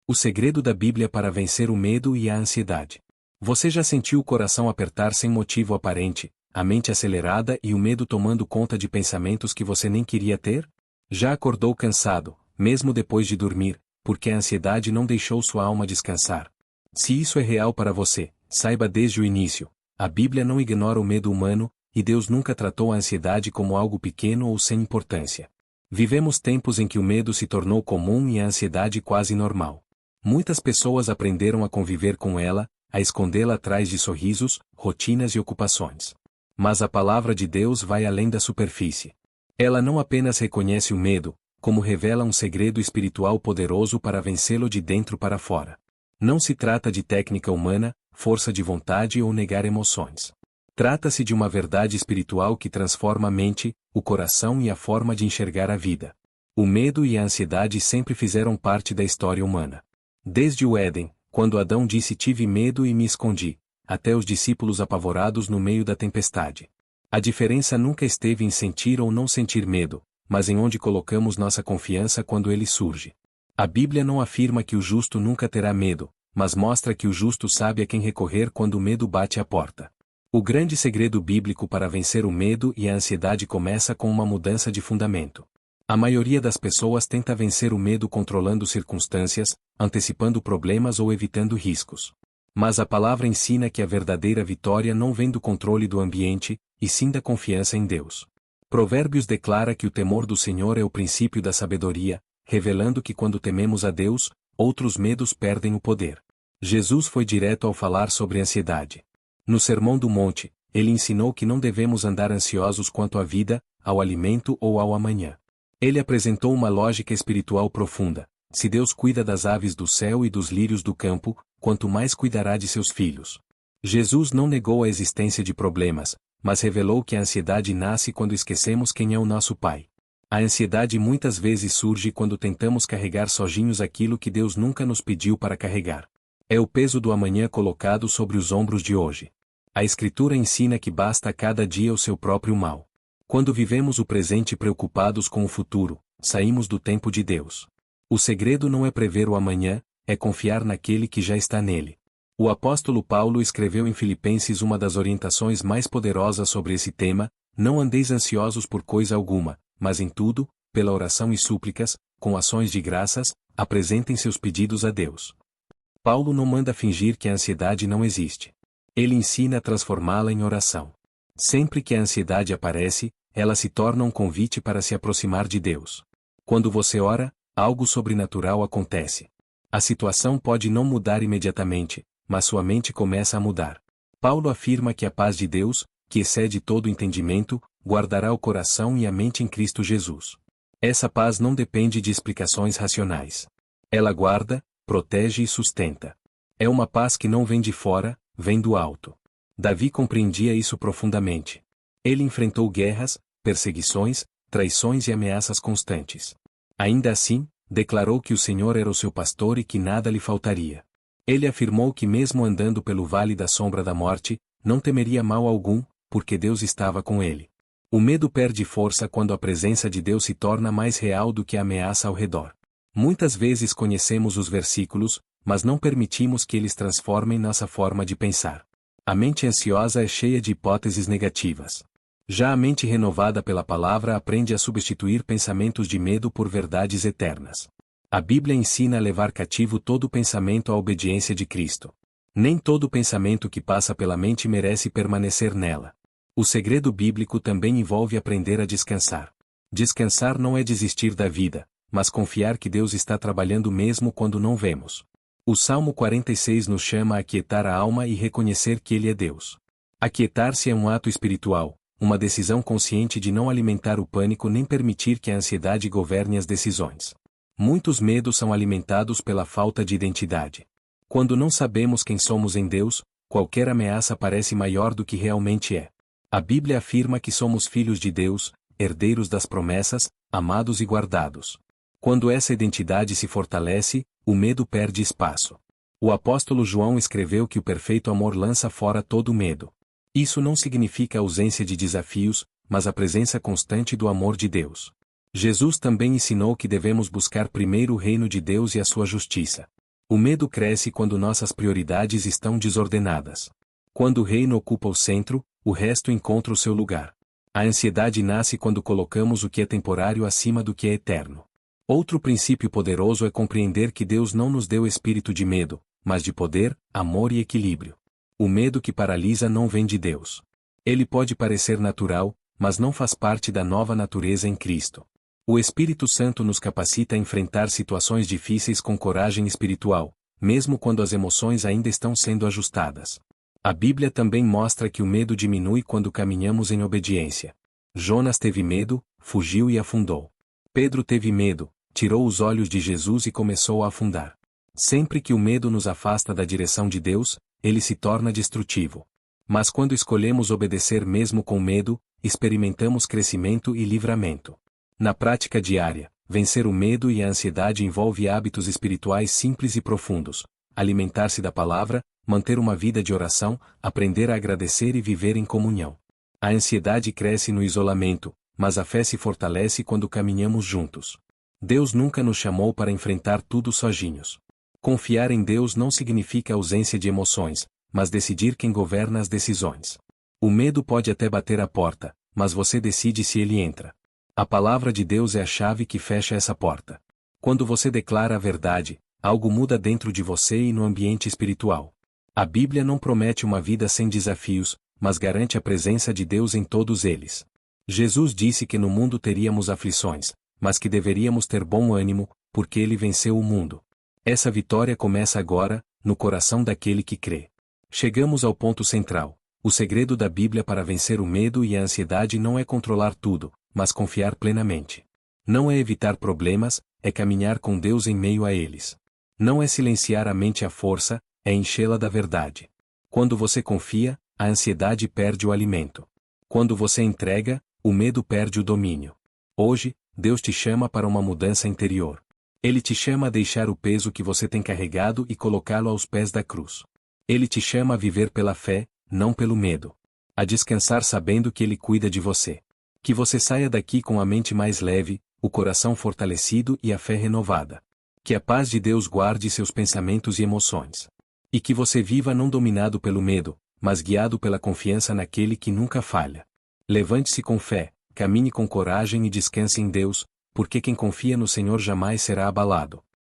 O segredo da Bíblia para vencer o medo e a ansiedade. Você já sentiu o coração apertar sem motivo aparente, a mente acelerada e o medo tomando conta de pensamentos que você nem queria ter? Já acordou cansado, mesmo depois de dormir, porque a ansiedade não deixou sua alma descansar? Se isso é real para você, saiba desde o início: a Bíblia não ignora o medo humano, e Deus nunca tratou a ansiedade como algo pequeno ou sem importância. Vivemos tempos em que o medo se tornou comum e a ansiedade quase normal. Muitas pessoas aprenderam a conviver com ela, a escondê-la atrás de sorrisos, rotinas e ocupações. Mas a palavra de Deus vai além da superfície. Ela não apenas reconhece o medo, como revela um segredo espiritual poderoso para vencê-lo de dentro para fora. Não se trata de técnica humana, força de vontade ou negar emoções. Trata-se de uma verdade espiritual que transforma a mente, o coração e a forma de enxergar a vida. O medo e a ansiedade sempre fizeram parte da história humana. Desde o Éden, quando Adão disse tive medo e me escondi, até os discípulos apavorados no meio da tempestade. A diferença nunca esteve em sentir ou não sentir medo, mas em onde colocamos nossa confiança quando ele surge. A Bíblia não afirma que o justo nunca terá medo, mas mostra que o justo sabe a quem recorrer quando o medo bate à porta. O grande segredo bíblico para vencer o medo e a ansiedade começa com uma mudança de fundamento. A maioria das pessoas tenta vencer o medo controlando circunstâncias, antecipando problemas ou evitando riscos. Mas a palavra ensina que a verdadeira vitória não vem do controle do ambiente, e sim da confiança em Deus. Provérbios declara que o temor do Senhor é o princípio da sabedoria, revelando que quando tememos a Deus, outros medos perdem o poder. Jesus foi direto ao falar sobre ansiedade. No Sermão do Monte, ele ensinou que não devemos andar ansiosos quanto à vida, ao alimento ou ao amanhã. Ele apresentou uma lógica espiritual profunda: se Deus cuida das aves do céu e dos lírios do campo, quanto mais cuidará de seus filhos. Jesus não negou a existência de problemas, mas revelou que a ansiedade nasce quando esquecemos quem é o nosso Pai. A ansiedade muitas vezes surge quando tentamos carregar sozinhos aquilo que Deus nunca nos pediu para carregar. É o peso do amanhã colocado sobre os ombros de hoje. A Escritura ensina que basta a cada dia o seu próprio mal. Quando vivemos o presente preocupados com o futuro, saímos do tempo de Deus. O segredo não é prever o amanhã, é confiar naquele que já está nele. O apóstolo Paulo escreveu em Filipenses uma das orientações mais poderosas sobre esse tema: não andeis ansiosos por coisa alguma, mas em tudo, pela oração e súplicas, com ações de graças, apresentem seus pedidos a Deus. Paulo não manda fingir que a ansiedade não existe. Ele ensina a transformá-la em oração. Sempre que a ansiedade aparece, ela se torna um convite para se aproximar de Deus. Quando você ora, algo sobrenatural acontece. A situação pode não mudar imediatamente, mas sua mente começa a mudar. Paulo afirma que a paz de Deus, que excede todo entendimento, guardará o coração e a mente em Cristo Jesus. Essa paz não depende de explicações racionais. Ela guarda, protege e sustenta. É uma paz que não vem de fora, vem do alto. Davi compreendia isso profundamente. Ele enfrentou guerras, perseguições, traições e ameaças constantes. Ainda assim, declarou que o Senhor era o seu pastor e que nada lhe faltaria. Ele afirmou que mesmo andando pelo vale da sombra da morte, não temeria mal algum, porque Deus estava com ele. O medo perde força quando a presença de Deus se torna mais real do que a ameaça ao redor. Muitas vezes conhecemos os versículos, mas não permitimos que eles transformem nossa forma de pensar. A mente ansiosa é cheia de hipóteses negativas. Já a mente renovada pela palavra aprende a substituir pensamentos de medo por verdades eternas. A Bíblia ensina a levar cativo todo pensamento à obediência de Cristo. Nem todo pensamento que passa pela mente merece permanecer nela. O segredo bíblico também envolve aprender a descansar. Descansar não é desistir da vida, mas confiar que Deus está trabalhando mesmo quando não vemos. O Salmo 46 nos chama a aquietar a alma e reconhecer que Ele é Deus. Aquietar-se é um ato espiritual, uma decisão consciente de não alimentar o pânico nem permitir que a ansiedade governe as decisões. Muitos medos são alimentados pela falta de identidade. Quando não sabemos quem somos em Deus, qualquer ameaça parece maior do que realmente é. A Bíblia afirma que somos filhos de Deus, herdeiros das promessas, amados e guardados. Quando essa identidade se fortalece, o medo perde espaço. O apóstolo João escreveu que o perfeito amor lança fora todo medo. Isso não significa ausência de desafios, mas a presença constante do amor de Deus. Jesus também ensinou que devemos buscar primeiro o reino de Deus e a sua justiça. O medo cresce quando nossas prioridades estão desordenadas. Quando o reino ocupa o centro, o resto encontra o seu lugar. A ansiedade nasce quando colocamos o que é temporário acima do que é eterno. Outro princípio poderoso é compreender que Deus não nos deu espírito de medo, mas de poder, amor e equilíbrio. O medo que paralisa não vem de Deus. Ele pode parecer natural, mas não faz parte da nova natureza em Cristo. O Espírito Santo nos capacita a enfrentar situações difíceis com coragem espiritual, mesmo quando as emoções ainda estão sendo ajustadas. A Bíblia também mostra que o medo diminui quando caminhamos em obediência. Jonas teve medo, fugiu e afundou. Pedro teve medo, tirou os olhos de Jesus e começou a afundar. Sempre que o medo nos afasta da direção de Deus, ele se torna destrutivo. Mas quando escolhemos obedecer mesmo com medo, experimentamos crescimento e livramento. Na prática diária, vencer o medo e a ansiedade envolve hábitos espirituais simples e profundos: alimentar-se da palavra, manter uma vida de oração, aprender a agradecer e viver em comunhão. A ansiedade cresce no isolamento, mas a fé se fortalece quando caminhamos juntos. Deus nunca nos chamou para enfrentar tudo sozinhos. Confiar em Deus não significa ausência de emoções, mas decidir quem governa as decisões. O medo pode até bater a porta, mas você decide se ele entra. A palavra de Deus é a chave que fecha essa porta. Quando você declara a verdade, algo muda dentro de você e no ambiente espiritual. A Bíblia não promete uma vida sem desafios, mas garante a presença de Deus em todos eles. Jesus disse que no mundo teríamos aflições, mas que deveríamos ter bom ânimo, porque ele venceu o mundo. Essa vitória começa agora, no coração daquele que crê. Chegamos ao ponto central. O segredo da Bíblia para vencer o medo e a ansiedade não é controlar tudo, mas confiar plenamente. Não é evitar problemas, é caminhar com Deus em meio a eles. Não é silenciar a mente à força, é enchê-la da verdade. Quando você confia, a ansiedade perde o alimento. Quando você entrega, o medo perde o domínio. Hoje, Deus te chama para uma mudança interior. Ele te chama a deixar o peso que você tem carregado e colocá-lo aos pés da cruz. Ele te chama a viver pela fé, não pelo medo. A descansar sabendo que Ele cuida de você. Que você saia daqui com a mente mais leve, o coração fortalecido e a fé renovada. Que a paz de Deus guarde seus pensamentos e emoções. E que você viva não dominado pelo medo, mas guiado pela confiança naquele que nunca falha. Levante-se com fé, caminhe com coragem e descanse em Deus, porque quem confia no Senhor jamais será abalado.